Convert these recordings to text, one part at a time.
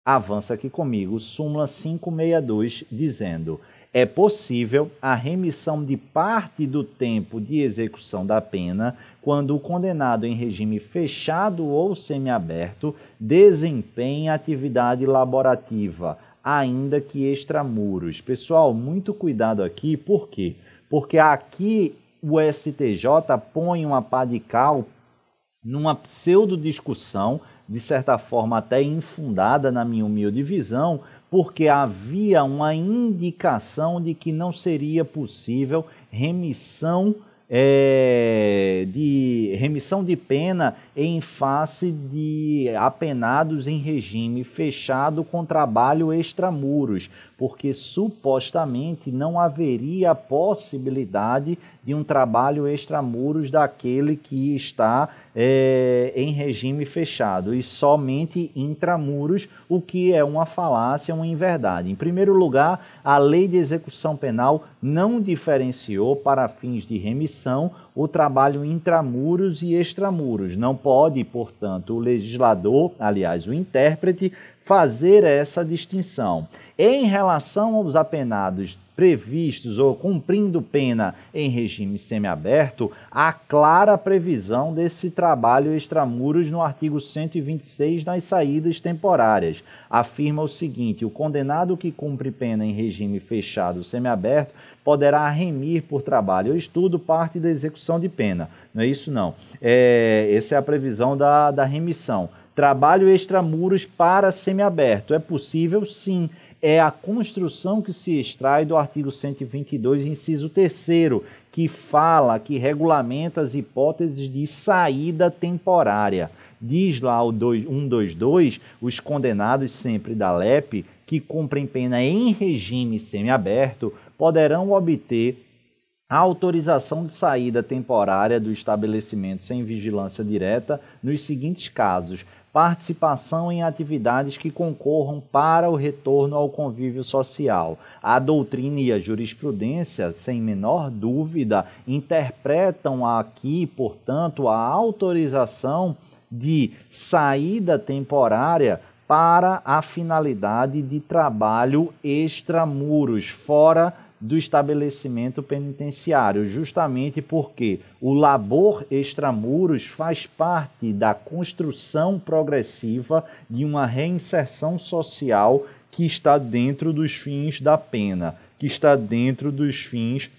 Avança aqui comigo, súmula 562, dizendo: é possível a remissão de parte do tempo de execução da pena quando o condenado em regime fechado ou semiaberto desempenha atividade laborativa, ainda que extramuros. Pessoal, muito cuidado aqui, por quê? Porque aqui o STJ põe uma pá de cal numa pseudo-discussão, de certa forma até infundada na minha humilde visão, porque havia uma indicação de que não seria possível remissão de pena em face de apenados em regime fechado com trabalho extramuros, porque supostamente não haveria possibilidade de um trabalho extramuros daquele que está em regime fechado e somente intramuros, o que é uma falácia, uma inverdade. Em primeiro lugar, a Lei de Execução Penal não diferenciou para fins de remissão o trabalho intramuros e extramuros. Não pode, portanto, o legislador, aliás, o intérprete, fazer essa distinção. Em relação aos apenados previstos ou cumprindo pena em regime semiaberto, há clara previsão desse trabalho extramuros no artigo 126 nas saídas temporárias. Afirma o seguinte: o condenado que cumpre pena em regime fechado ou semiaberto poderá remir por trabalho ou estudo parte da execução de pena. Não é isso não. Essa é a previsão da remissão. Trabalho extramuros para semiaberto. É possível? Sim. É a construção que se extrai do artigo 122, inciso 3º, que fala, que regulamenta as hipóteses de saída temporária. Diz lá o 122, os condenados sempre da LEP, que cumprem pena em regime semiaberto, poderão obter a autorização de saída temporária do estabelecimento sem vigilância direta nos seguintes casos: participação em atividades que concorram para o retorno ao convívio social. A doutrina e a jurisprudência, sem menor dúvida, interpretam aqui, portanto, a autorização de saída temporária para a finalidade de trabalho extramuros, fora do estabelecimento penitenciário, justamente porque o labor extramuros faz parte da construção progressiva de uma reinserção social que está dentro dos fins da pena, que está dentro dos fins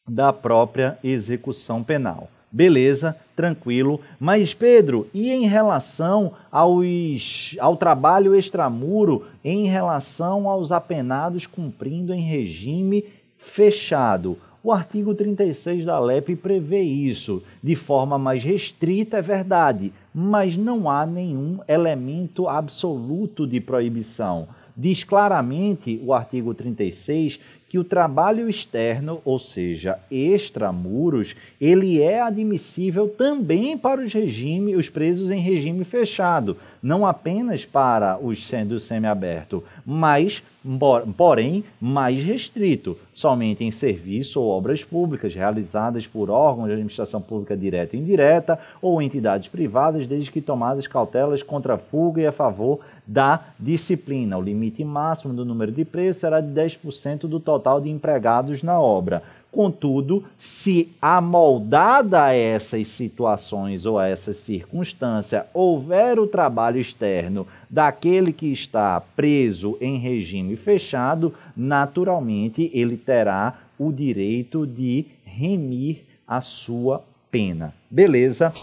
da própria execução penal. Beleza, tranquilo. Mas, Pedro, e em relação ao trabalho extramuro, em relação aos apenados cumprindo em regime fechado? O artigo 36 da LEP prevê isso de forma mais restrita, é verdade, mas não há nenhum elemento absoluto de proibição. Diz claramente o artigo 36 que o trabalho externo, ou seja, extramuros, ele é admissível também para os presos em regime fechado, não apenas para os do semiaberto, mas, porém, mais restrito, somente em serviço ou obras públicas realizadas por órgãos de administração pública direta e indireta ou entidades privadas, desde que tomadas cautelas contra a fuga e a favor da disciplina. O limite máximo do número de presos será de 10% do total de empregados na obra. Contudo, se amoldada a essas situações ou a essa circunstância houver o trabalho externo daquele que está preso em regime fechado, naturalmente ele terá o direito de remir a sua pena. Beleza?